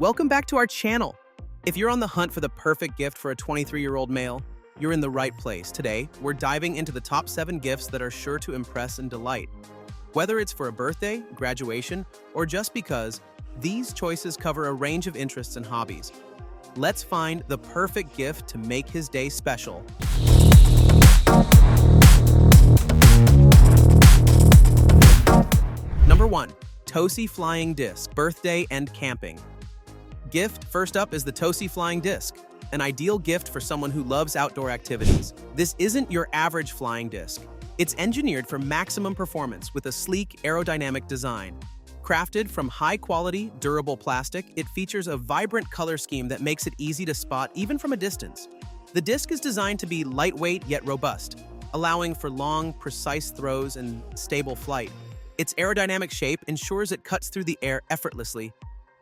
Welcome back to our channel. If you're on the hunt for the perfect gift for a 23-year-old male, you're in the right place. Today, we're diving into the top 7 gifts that are sure to impress and delight. Whether it's for a birthday, graduation, or just because, these choices cover a range of interests and hobbies. Let's find the perfect gift to make his day special. Number 1. TOSY Flying Disc, Birthday and Camping. Gift first up is the TOSY Flying Disc, an ideal gift for someone who loves outdoor activities. This isn't your average flying disc. It's engineered for maximum performance with a sleek, aerodynamic design. Crafted from high-quality, durable plastic, it features a vibrant color scheme that makes it easy to spot even from a distance. The disc is designed to be lightweight yet robust, allowing for long, precise throws and stable flight. Its aerodynamic shape ensures it cuts through the air effortlessly,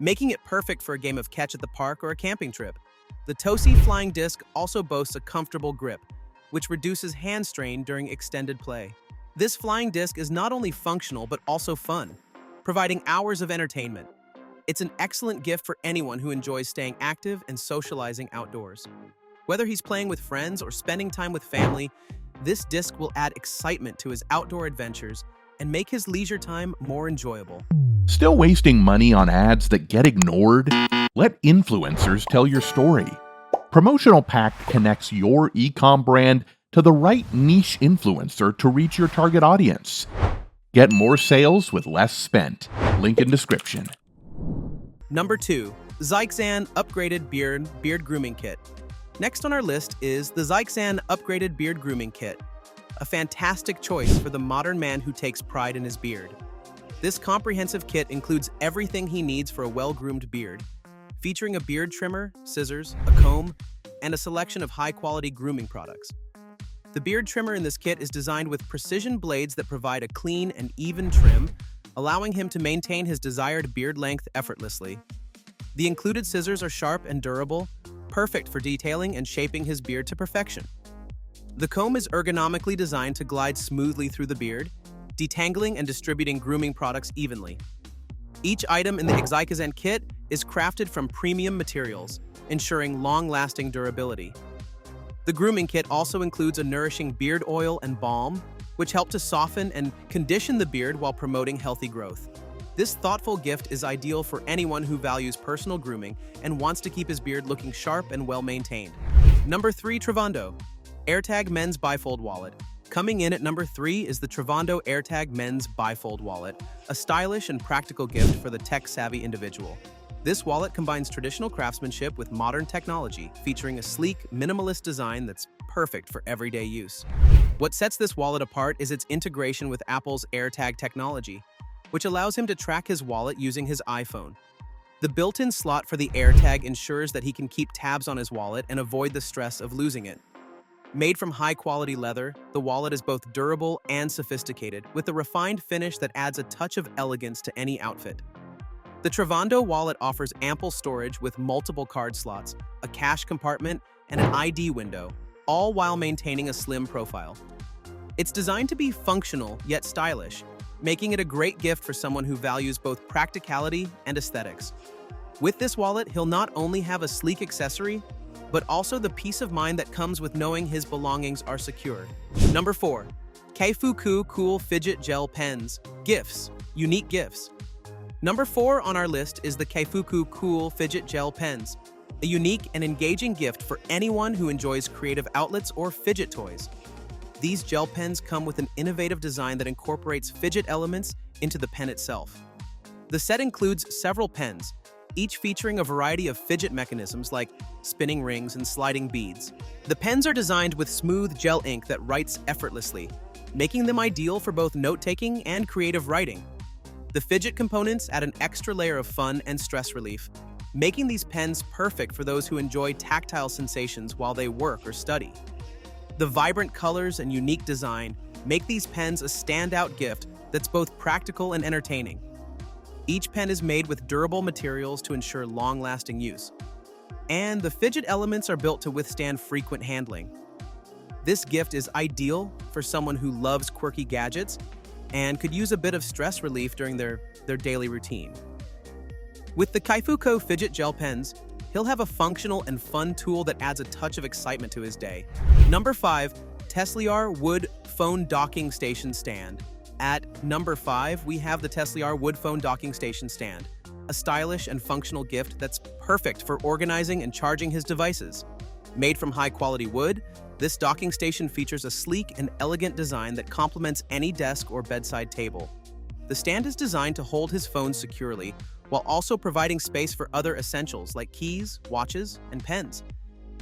making it perfect for a game of catch at the park or a camping trip. The TOSY Flying Disc also boasts a comfortable grip, which reduces hand strain during extended play. This flying disc is not only functional but also fun, providing hours of entertainment. It's an excellent gift for anyone who enjoys staying active and socializing outdoors. Whether he's playing with friends or spending time with family, this disc will add excitement to his outdoor adventures and make his leisure time more enjoyable. Still wasting money on ads that get ignored? Let influencers tell your story. Promotional Pack connects your e-com brand to the right niche influencer to reach your target audience. Get more sales with less spent. Link in description. Number 2. XIKEZAN Upgraded Beard Grooming Kit. Next on our list is the XIKEZAN Upgraded Beard Grooming Kit, a fantastic choice for the modern man who takes pride in his beard. This comprehensive kit includes everything he needs for a well-groomed beard, featuring a beard trimmer, scissors, a comb, and a selection of high-quality grooming products. The beard trimmer in this kit is designed with precision blades that provide a clean and even trim, allowing him to maintain his desired beard length effortlessly. The included scissors are sharp and durable, perfect for detailing and shaping his beard to perfection. The comb is ergonomically designed to glide smoothly through the beard, detangling and distributing grooming products evenly. Each item in the XIKEZAN kit is crafted from premium materials, ensuring long-lasting durability. The grooming kit also includes a nourishing beard oil and balm, which help to soften and condition the beard while promoting healthy growth. This thoughtful gift is ideal for anyone who values personal grooming and wants to keep his beard looking sharp and well-maintained. Number 3. TRAVANDO AirTag Men's Bifold Wallet. Coming in at number 3 is the TRAVANDO AirTag Men's Bifold Wallet, a stylish and practical gift for the tech-savvy individual. This wallet combines traditional craftsmanship with modern technology, featuring a sleek, minimalist design that's perfect for everyday use. What sets this wallet apart is its integration with Apple's AirTag technology, which allows him to track his wallet using his iPhone. The built-in slot for the AirTag ensures that he can keep tabs on his wallet and avoid the stress of losing it. Made from high-quality leather, the wallet is both durable and sophisticated, with a refined finish that adds a touch of elegance to any outfit. The TRAVANDO wallet offers ample storage with multiple card slots, a cash compartment, and an ID window, all while maintaining a slim profile. It's designed to be functional yet stylish, making it a great gift for someone who values both practicality and aesthetics. With this wallet, he'll not only have a sleek accessory, but also the peace of mind that comes with knowing his belongings are secure. Number 4. KEIFUKUH Cool Fidget Gel Pens. Gifts. Unique gifts. Number 4 on our list is the KEIFUKUH Cool Fidget Gel Pens, a unique and engaging gift for anyone who enjoys creative outlets or fidget toys. These gel pens come with an innovative design that incorporates fidget elements into the pen itself. The set includes several pens, each featuring a variety of fidget mechanisms like spinning rings and sliding beads. The pens are designed with smooth gel ink that writes effortlessly, making them ideal for both note-taking and creative writing. The fidget components add an extra layer of fun and stress relief, making these pens perfect for those who enjoy tactile sensations while they work or study. The vibrant colors and unique design make these pens a standout gift that's both practical and entertaining. Each pen is made with durable materials to ensure long-lasting use. And the fidget elements are built to withstand frequent handling. This gift is ideal for someone who loves quirky gadgets and could use a bit of stress relief during their daily routine. With the KEIFUKUH Fidget Gel Pens, he'll have a functional and fun tool that adds a touch of excitement to his day. Number 5. TESLYAR Wood Phone Docking Station Stand. At number 5, we have the TESLYAR Wood Phone Docking Station Stand, a stylish and functional gift that's perfect for organizing and charging his devices. Made from high-quality wood, this docking station features a sleek and elegant design that complements any desk or bedside table. The stand is designed to hold his phone securely, while also providing space for other essentials like keys, watches, and pens.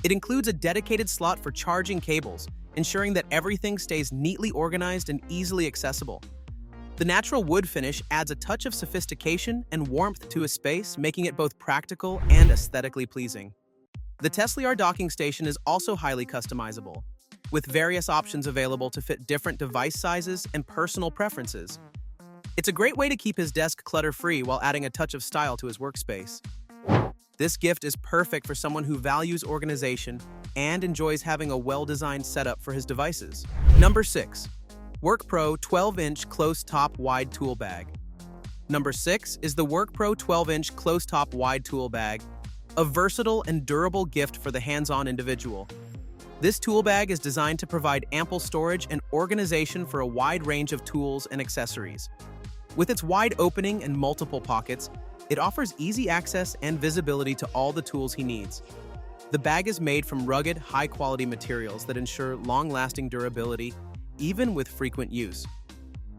It includes a dedicated slot for charging cables, ensuring that everything stays neatly organized and easily accessible. The natural wood finish adds a touch of sophistication and warmth to a space, making it both practical and aesthetically pleasing. The TESLYAR docking station is also highly customizable, with various options available to fit different device sizes and personal preferences. It's a great way to keep his desk clutter-free while adding a touch of style to his workspace. This gift is perfect for someone who values organization and enjoys having a well-designed setup for his devices. Number 6. Workpro 12-inch Close-Top Wide Tool Bag. Number 6 is the Workpro 12-inch Close-Top Wide Tool Bag, a versatile and durable gift for the hands-on individual. This tool bag is designed to provide ample storage and organization for a wide range of tools and accessories. With its wide opening and multiple pockets, it offers easy access and visibility to all the tools he needs. The bag is made from rugged, high-quality materials that ensure long-lasting durability, even with frequent use.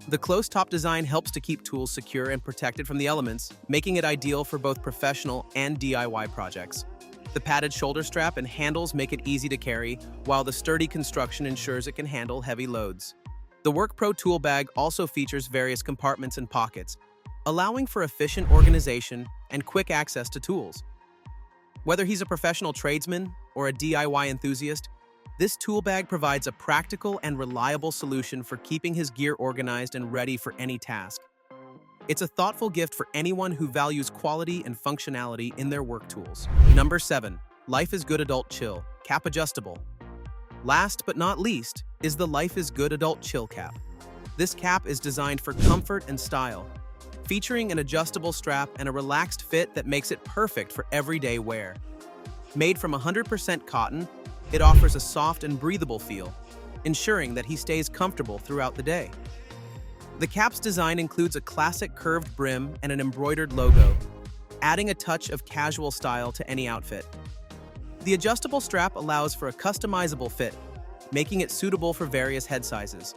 The close-top design helps to keep tools secure and protected from the elements, making it ideal for both professional and DIY projects. The padded shoulder strap and handles make it easy to carry, while the sturdy construction ensures it can handle heavy loads. The Workpro tool bag also features various compartments and pockets, allowing for efficient organization and quick access to tools. Whether he's a professional tradesman or a DIY enthusiast, this tool bag provides a practical and reliable solution for keeping his gear organized and ready for any task. It's a thoughtful gift for anyone who values quality and functionality in their work tools. Number 7. Life is Good Adult Chill Cap Adjustable. Last but not least is the Life is Good Adult Chill Cap. This cap is designed for comfort and style, featuring an adjustable strap and a relaxed fit that makes it perfect for everyday wear. Made from 100% cotton, it offers a soft and breathable feel, ensuring that he stays comfortable throughout the day. The cap's design includes a classic curved brim and an embroidered logo, adding a touch of casual style to any outfit. The adjustable strap allows for a customizable fit, making it suitable for various head sizes.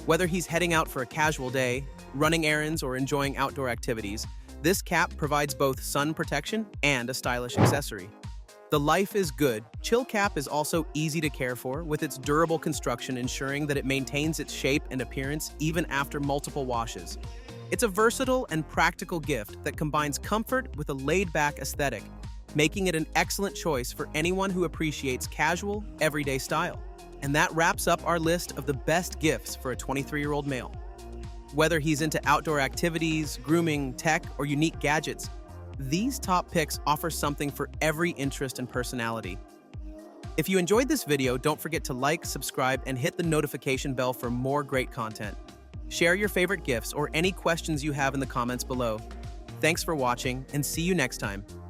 Whether he's heading out for a casual day, running errands, or enjoying outdoor activities, this cap provides both sun protection and a stylish accessory. The Life is Good Chill Cap is also easy to care for, with its durable construction ensuring that it maintains its shape and appearance even after multiple washes. It's a versatile and practical gift that combines comfort with a laid-back aesthetic, making it an excellent choice for anyone who appreciates casual, everyday style. And that wraps up our list of the best gifts for a 23-year-old male. Whether he's into outdoor activities, grooming, tech, or unique gadgets, these top picks offer something for every interest and personality. If you enjoyed this video, don't forget to like, subscribe, and hit the notification bell for more great content. Share your favorite gifts or any questions you have in the comments below. Thanks for watching, and see you next time.